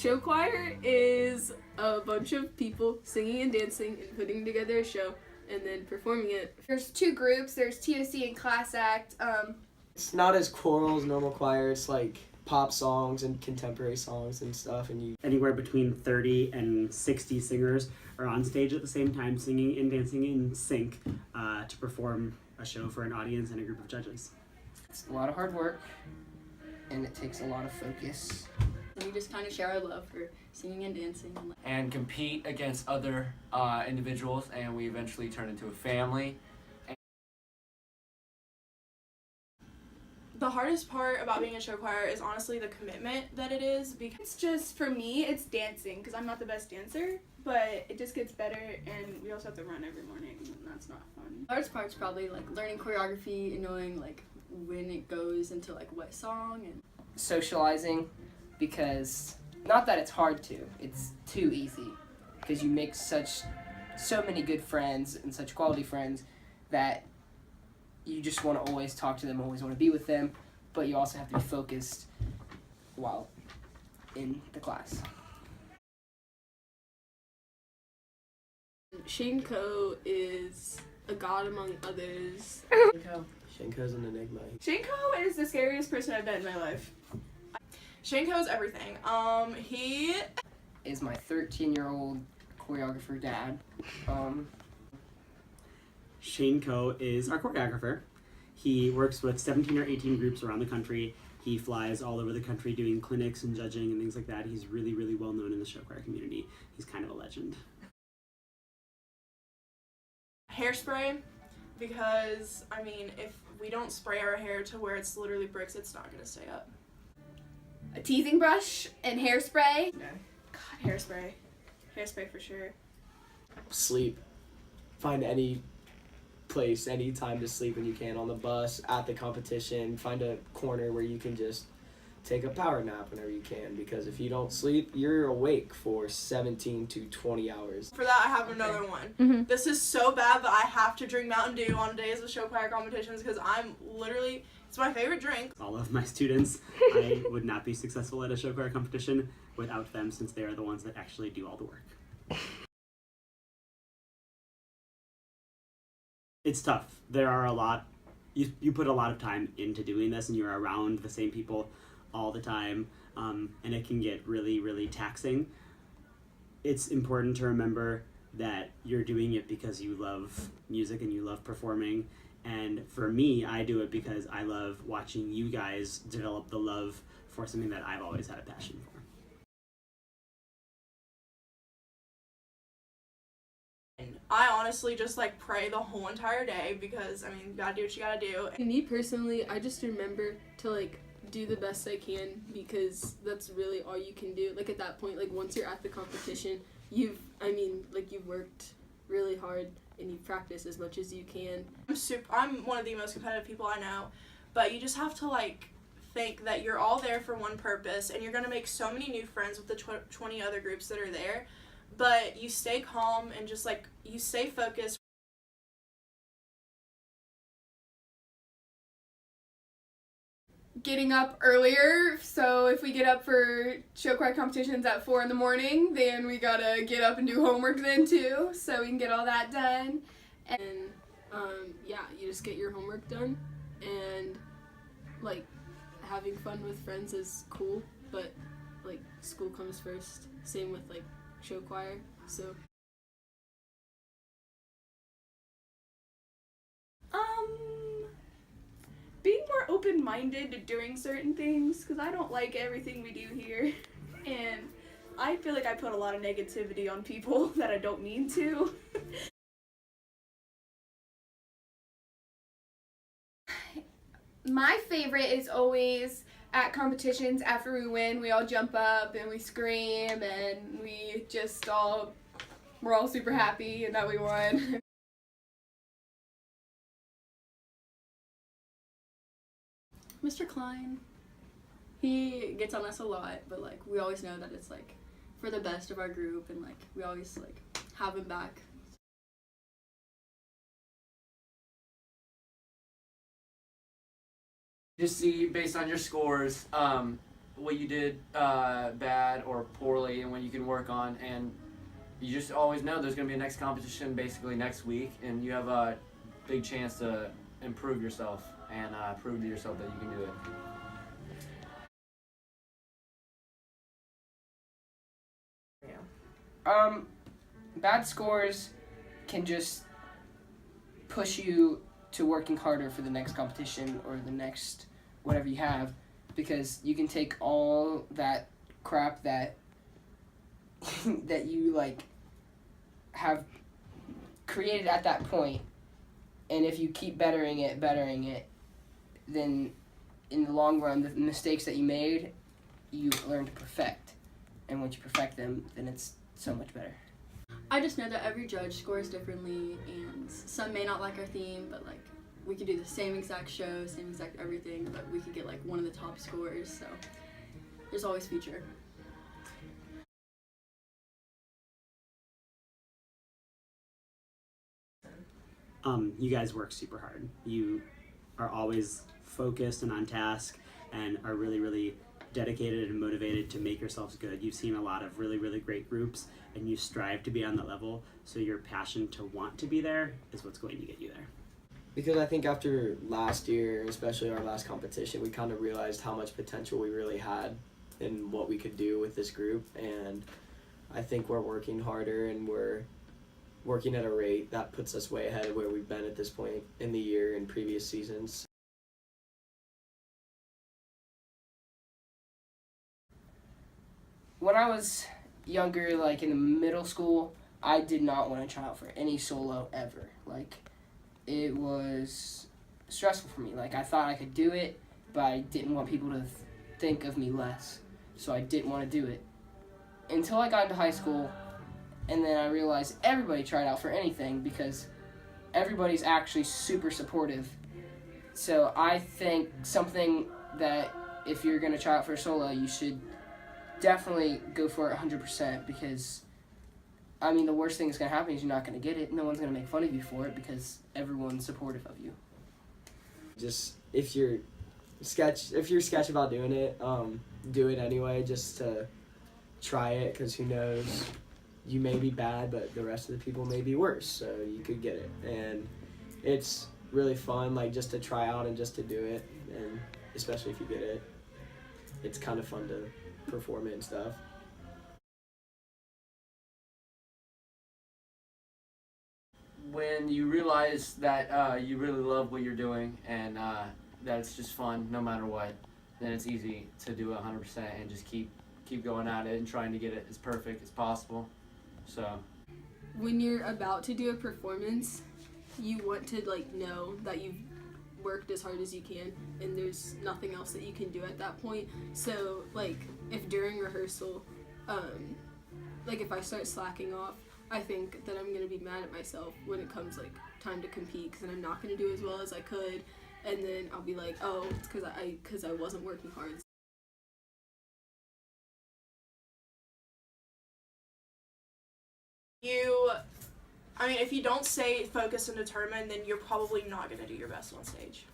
Show choir is a bunch of people singing and dancing and putting together a show and then performing it. There's two groups. There's TOC and Class Act. It's not as choral as normal choir. It's like pop songs and contemporary songs and stuff. And anywhere between 30 and 60 singers are on stage at the same time singing and dancing in sync to perform a show for an audience and a group of judges. It's a lot of hard work, and it takes a lot of focus. We just kind of share our love for singing and dancing. And compete against other individuals, and we eventually turn into a family. The hardest part about being a show choir is honestly the commitment that it is, because it's just, for me, it's dancing, because I'm not the best dancer, but it just gets better, and we also have to run every morning, and that's not fun. The hardest part's probably like learning choreography and knowing like when it goes into like what song and Socializing, because not that it's hard to, it's too easy, because you make so many good friends and such quality friends that you just want to always talk to them, always want to be with them, but you also have to be focused while in the class. Shane Coe is a god among others. Shenko's an enigma. Shane Coe is the scariest person I've met in my life. Shane Coe is everything. He is my 13-year-old choreographer dad. Shane Coe is our choreographer. He works with 17 or 18 groups around the country. He flies all over the country doing clinics and judging and things like that. He's really, really well known in the show choir community. He's kind of a legend. hairspray, because I mean, if we don't spray our hair to where it's literally bricks, it's not gonna stay up. A teasing brush and hairspray. No. God, hairspray for sure. Sleep. Find any place, any time to sleep when you can, on the bus, at the competition. Find a corner where you can just take a power nap whenever you can, because if you don't sleep, you're awake for 17 to 20 hours. For that, I have another one. This is so bad, but I have to drink Mountain Dew on days of show choir competitions because I'm literally, it's my favorite drink. All of my students, I would not be successful at a show choir competition without them, since they are the ones that actually do all the work. It's tough. There are a lot, you put a lot of time into doing this, and you're around the same people all the time, and it can get really, really taxing. It's important to remember that you're doing it because you love music and you love performing, and for me, I do it because I love watching you guys develop the love for something that I've always had a passion for. I honestly just like pray the whole entire day because, I mean, you gotta do what you gotta do. Me personally, I just remember to like do the best I can, because that's really all you can do. Like at that point, like once you're at the competition, you've worked really hard and you practice as much as you can. I'm one of the most competitive people I know, but you just have to like think that you're all there for one purpose, and you're gonna make so many new friends with the 20 other groups that are there, but you stay calm and just like you stay focused. Getting up earlier, so if we get up for show choir competitions at 4 in the morning, then we gotta get up and do homework then too, so we can get all that done. And yeah, you just get your homework done, and like having fun with friends is cool, but like school comes first. Same with like show choir, so. Being more open-minded to doing certain things, because I don't like everything we do here, and I feel like I put a lot of negativity on people that I don't mean to. My favorite is always at competitions after we win, we all jump up and we scream and we're all super happy and that we won. Mr. Klein, he gets on us a lot, but like we always know that it's like for the best of our group, and like we always like have him back. Just see, based on your scores, what you did bad or poorly and what you can work on, and you just always know there's going to be a next competition basically next week, and you have a big chance to improve yourself and prove to yourself that you can do it. Bad scores can just push you to working harder for the next competition or the next whatever you have, because you can take all that crap that that you like have created at that point, and if you keep bettering it, then in the long run, the mistakes that you made, you learn to perfect, and once you perfect them, then it's so much better. I just know that every judge scores differently, and some may not like our theme, but like we could do the same exact show, same exact everything, but we could get like one of the top scores, so there's always future. You guys work super hard. You are always focused and on task and are really, really dedicated and motivated to make yourselves good. You've seen a lot of really, really great groups, and you strive to be on that level, so your passion to want to be there is what's going to get you there. Because I think after last year, especially our last competition, we kind of realized how much potential we really had in what we could do with this group, and I think we're working harder and we're working at a rate that puts us way ahead of where we've been at this point in the year in previous seasons. When I was younger, like in the middle school, I did not want to try out for any solo ever. Like, it was stressful for me. Like, I thought I could do it, but I didn't want people to think of me less. So I didn't want to do it. Until I got into high school, and then I realized everybody tried out for anything because everybody's actually super supportive. So I think something that if you're going to try out for a solo, you should definitely go for it 100%, because I mean, the worst thing that's going to happen is you're not going to get it. No one's going to make fun of you for it because everyone's supportive of you. Just if you're sketchy about doing it, do it anyway, just to try it, because who knows, you may be bad, but the rest of the people may be worse, so you could get it. And it's really fun, like, just to try out and just to do it, and especially if you get it, it's kind of fun to perform it and stuff. When you realize that you really love what you're doing and that it's just fun no matter what, then it's easy to do it 100% and just keep going at it and trying to get it as perfect as possible. So when you're about to do a performance, you want to like know that you've worked as hard as you can and there's nothing else that you can do at that point. So like if during rehearsal, like if I start slacking off, I think that I'm gonna be mad at myself when it comes like time to compete, because then I'm not gonna do as well as I could, and then I'll be like, oh, it's because I wasn't working hard. If you don't stay focused and determined, then you're probably not going to do your best on stage.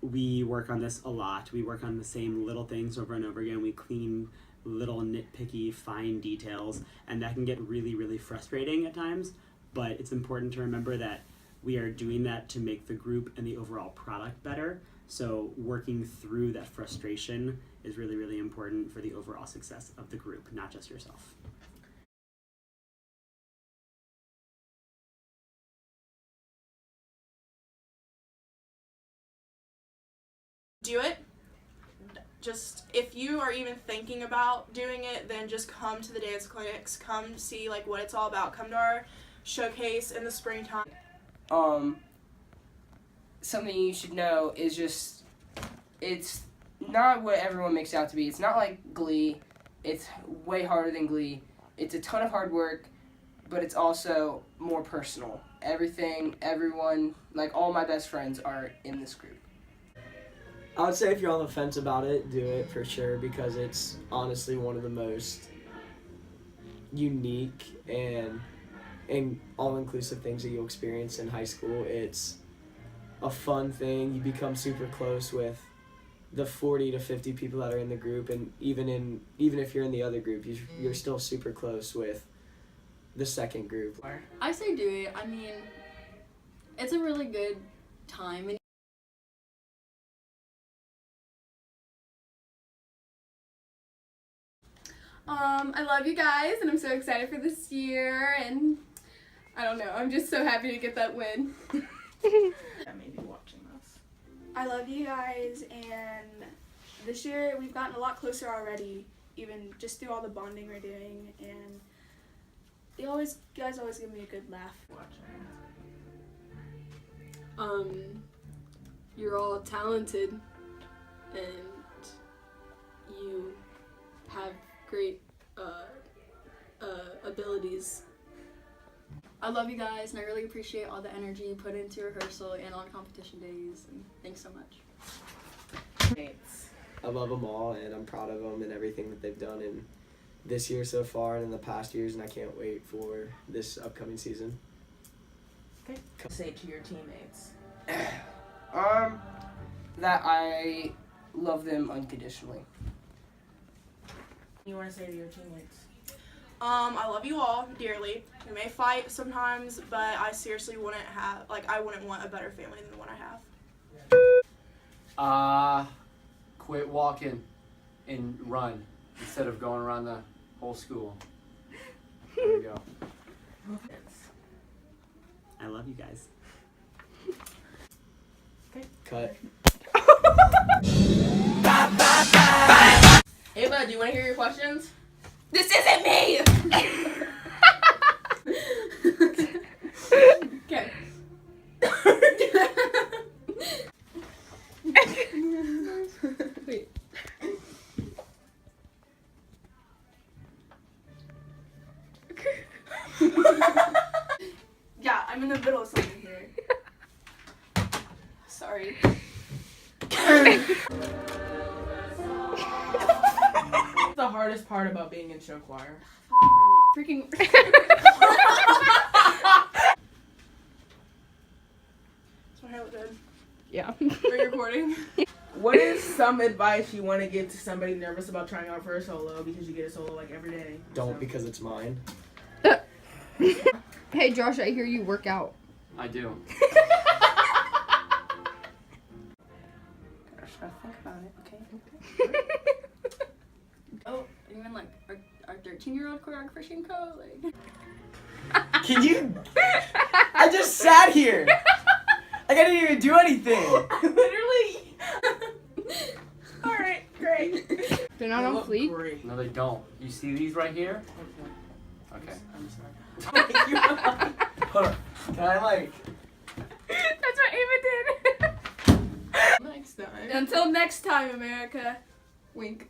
We work on this a lot. We work on the same little things over and over again. We clean little nitpicky fine details, and that can get really, really frustrating at times, but it's important to remember that we are doing that to make the group and the overall product better. So working through that frustration is really, really important for the overall success of the group, not just yourself. Do it. Just if you are even thinking about doing it, then just come to the dance clinics, come see like what it's all about, come to our showcase in the springtime. Something you should know is just, it's not what everyone makes it out to be. It's not like Glee. It's way harder than Glee. It's a ton of hard work, but it's also more personal. Everyone, like all my best friends are in this group. I would say if you're on the fence about it, do it for sure, because it's honestly one of the most unique and all-inclusive things that you'll experience in high school. It's a fun thing. You become super close with the 40 to 50 people that are in the group, and even if you're in the other group, you're still super close with the second group. I say do it. I mean, it's a really good time. And I love you guys, and I'm so excited for this year, and I don't know, I'm just so happy to get that win. That may be watching this. I love you guys, and this year we've gotten a lot closer already, even just through all the bonding we're doing, and you guys always give me a good laugh. You're all talented, and you have great abilities. I love you guys, and I really appreciate all the energy you put into rehearsal and on competition days. And thanks so much. I love them all, and I'm proud of them and everything that they've done in this year so far and in the past years, and I can't wait for this upcoming season. Okay. Say to your teammates. That I love them unconditionally. You want to say to your teammates? I love you all dearly. We may fight sometimes, but I seriously wouldn't want a better family than the one I have. Quit walking and run instead of going around the whole school. There you go. I love you guys. Cut. Ava, do you want to hear your questions? This isn't me! Okay. Wait. Yeah, I'm in the middle of something here. Sorry. The hardest part about being in show choir. Freaking. That's what I did. Yeah. Are you recording? What is some advice you want to give to somebody nervous about trying out for a solo because you get a solo like every day? Don't, because it's mine. Hey Josh, I hear you work out. I do. I just gotta think about it, okay? Oh, even like our 13-year-old choreographer Shinko, like. Can you? I just sat here. Like I didn't even do anything. Literally. All right, great. They're not They on look fleek. Great. No, they don't. You see these right here? Okay. I'm sorry. Hold on. Can I like? That's what Ava did. Next time. Until next time, America. Wink.